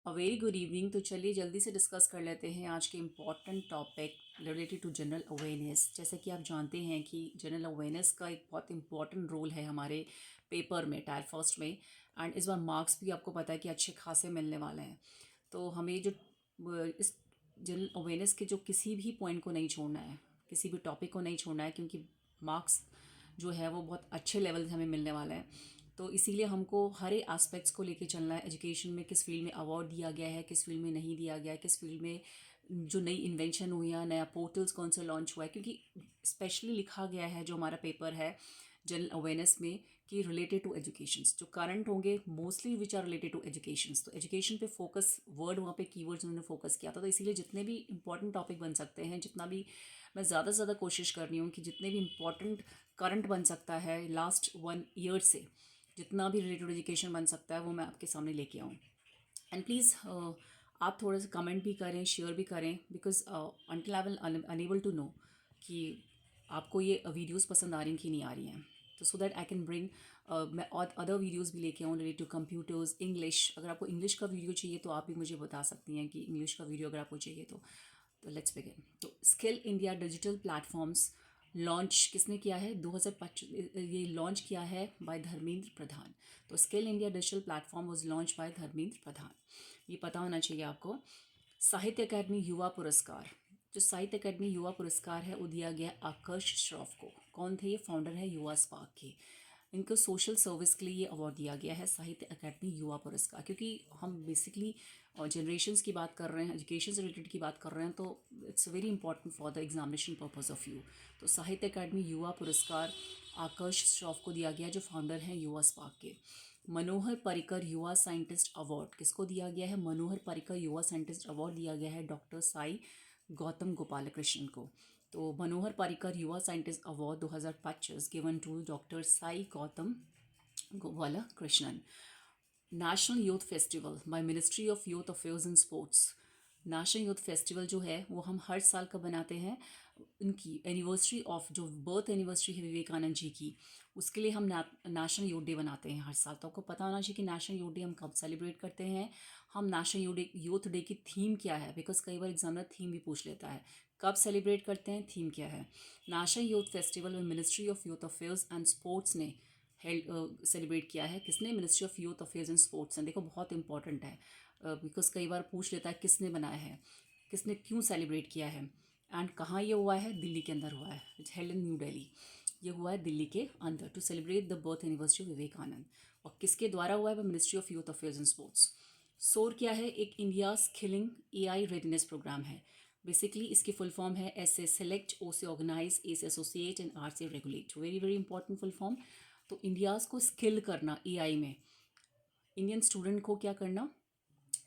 A very good evening. तो चलिए जल्दी से डिस्कस कर लेते हैं आज के important topic related to general awareness. जैसे कि आप जानते हैं कि जनरल अवेयरनेस का एक बहुत इंपॉर्टेंट रोल है हमारे पेपर में, टायर फर्स्ट में। एंड इस बार मार्क्स भी आपको पता है कि अच्छे खासे मिलने वाले हैं। तो हमें जो इस जनरल अवेयरनेस के जो किसी भी पॉइंट को नहीं छोड़ना है, किसी भी टॉपिक को नहीं छोड़ना है, क्योंकि मार्क्स जो है वो बहुत अच्छे लेवल से हमें मिलने वाला है। तो इसीलिए हमको हर एक एस्पेक्ट्स को लेके चलना है। एजुकेशन में किस फील्ड में अवार्ड दिया गया है, किस फील्ड में नहीं दिया गया है, किस फील्ड में जो नई इन्वेंशन हुई है, नया पोर्टल्स कौन सा लॉन्च हुआ है, क्योंकि स्पेशली लिखा गया है जो हमारा पेपर है जनरल अवेयरनेस में कि रिलेटेड टू एजुकेशंस जो करंट होंगे, mostly which are related to educations. तो एजुकेशन पे फोकस, वर्ड वहाँ पे कीवर्ड्स उन्होंने फोकस किया था। तो इसीलिए जितने भी इंपॉर्टेंट टॉपिक बन सकते हैं, जितना भी मैं ज़्यादा से ज़्यादा कोशिश कर रही हूँ कि जितने भी इंपॉर्टेंट करंट बन सकता है लास्ट 1 ईयर से, जितना भी रिलेटेड एजुकेशन बन सकता है वो मैं आपके सामने लेके आऊँ। एंड प्लीज़ आप थोड़ा सा कमेंट भी करें, शेयर भी करें, because until I will enable to know कि आपको ये वीडियोस पसंद आ रही हैं कि नहीं आ रही हैं। तो so that I can bring मैं और अदर वीडियोस भी लेके आऊँ रिलेटेड टू कंप्यूटर्स, इंग्लिश। अगर आपको इंग्लिश का वीडियो चाहिए तो आप भी मुझे बता सकती हैं कि इंग्लिश का वीडियो अगर आपको चाहिए तो लेट्स बिगिन। तो skill India digital platforms launch किसने किया है? 2025 ये लॉन्च किया है बाय धर्मेंद्र प्रधान। तो skill India digital platform was launch by Dharmendra Pradhan, ये पता होना चाहिए आपको। साहित्य अकादमी युवा पुरस्कार, जो साहित्य अकादमी युवा पुरस्कार है वो दिया गया आकर्ष श्रॉफ को। कौन थे ये? फाउंडर है युवा स्पार्क के। इनको सोशल सर्विस के लिए ये अवार्ड दिया गया है साहित्य अकादमी युवा पुरस्कार, क्योंकि हम बेसिकली जनरेशन्स की बात कर रहे हैं, एजुकेशन से रिलेटेड की बात कर रहे हैं, तो it's very important for the examination purpose of you. तो साहित्य अकादमी युवा पुरस्कार आकर्ष श्रॉफ को दिया गया, जो फाउंडर हैं युवा स्पार्क के। मनोहर पर्रिकर युवा साइंटिस्ट अवार्ड किसको दिया गया है? मनोहर पर्रिकर युवा साइंटिस्ट अवार्ड दिया गया है डॉक्टर साई गौतम गोपालकृष्णन को। तो Manohar Parrikar Yuva scientist award 2025 given to doctor Sai Gautam Gopalakrishnan. National youth festival by ministry of youth affairs and sports. National youth festival जो है वो हम हर साल का बनाते हैं। उनकी एनिवर्सरी ऑफ, जो बर्थ एनिवर्सरी है विवेकानंद जी की, उसके लिए हम नेशनल यूथ डे बनाते हैं हर साल। तो आपको पता होना चाहिए कि नेशनल यूथ डे हम कब सेलिब्रेट करते हैं। हम नेशनल यूथ डे की थीम क्या है, बिकॉज कई बार एग्जामिनर थीम भी पूछ लेता है। कब सेलिब्रेट करते हैं, थीम क्या है। नेशनल यूथ फेस्टिवल में ministry of youth affairs and sports ने सेलिब्रेट किया है। किसने? Ministry of youth affairs and sports ने। देखो बहुत इंपॉर्टेंट है, बिकॉज कई बार पूछ लेता है किसने बनाया है, किसने क्यों सेलिब्रेट किया है, एंड कहाँ ये हुआ है? दिल्ली के अंदर हुआ है। It's held in New Delhi. ये हुआ है दिल्ली के अंदर to celebrate the birth anniversary of Vivekananda. और किसके द्वारा हुआ है? Ministry of youth affairs and sports. SOAR क्या है? एक India skilling AI readiness programme है। बेसिकली इसकी फुल फॉर्म है एस ए सेलेक्ट, ओ से ऑर्गेनाइज, ए से एसोसिएट एंड आर से regulate. Very very important full form. तो इंडियाज़ को स्किल करना एआई में, इंडियन स्टूडेंट को क्या करना?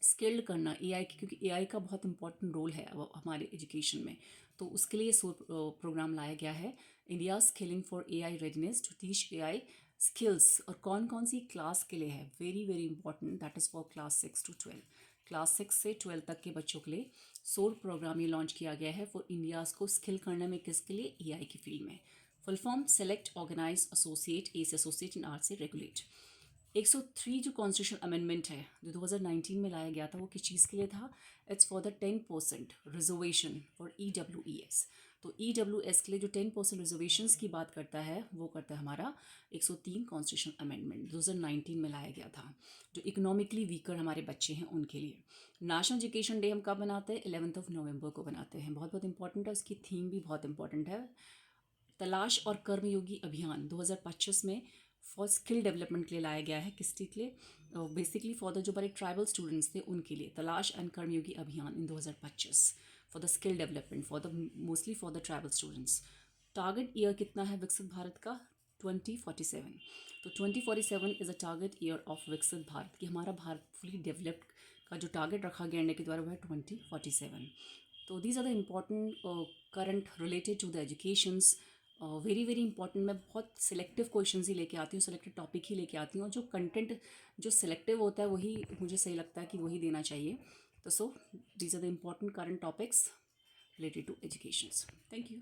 स्किल्ड करना एआई की, क्योंकि एआई का बहुत इंपॉर्टेंट रोल है अब हमारे एजुकेशन में। तो उसके लिए प्रोग्राम लाया गया है, India skilling for AI readiness to teach AI skills. और कौन कौन सी क्लास के लिए है? Very very important, that is for class 6 to 12। Class 6 से 12 तक के बच्चों के लिए सोल प्रोग्राम ये लॉन्च किया गया है फॉर इंडियाज़ को स्किल करने में, किसके लिए? एआई की फील्ड में। Full form select, organise, associate, A से एसोसिएट एंड आर से रेगुलेट। 103 जो कॉन्स्टिट्यूशन अमेंडमेंट है जो 2019 में लाया गया था, वो किस चीज़ के लिए था? It's for the 10% reservation for EWES। तो EWS के लिए जो 10% रिजर्वेशंस की बात करता है, वो करता है हमारा 103 कॉन्स्टिट्यूशन अमेंडमेंट 2019 में लाया गया था, जो इकोनॉमिकली वीकर हमारे बच्चे हैं उनके लिए। नेशनल एजुकेशन डे हम कब बनाते हैं? 11 नवंबर को बनाते हैं। बहुत बहुत इंपॉर्टेंट है, उसकी थीम भी बहुत इंपॉर्टेंट है। तलाश और कर्मयोगी अभियान 2025 में फॉर स्किल डेवलपमेंट के लिए लाया गया है। किस चीज़ के लिए? बेसिकली फॉर द जो बड़े ट्राइबल स्टूडेंट्स थे उनके लिए तलाश एंड कर्मयोगी अभियान इन 2025 for the skill development for the mostly for the tribal students. Target year कितना है विकसित भारत का? 2047। तो 2047 is a target year of विकसित भारत, कि हमारा भारत फुली डेवलप्ड का जो टारगेट रखा गया इंडिया के द्वारा वो है 2047। तो these are the important current related to the educations. Very very important. मैं बहुत सिलेक्टिव क्वेश्चन ही लेके आती हूँ, सिलेक्टिव टॉपिक ही लेके आती हूँ, और जो कंटेंट जो सिलेक्टिव होता है वही मुझे सही लगता है कि वही देना चाहिए। तो so these are the important current topics related to educations. Thank you.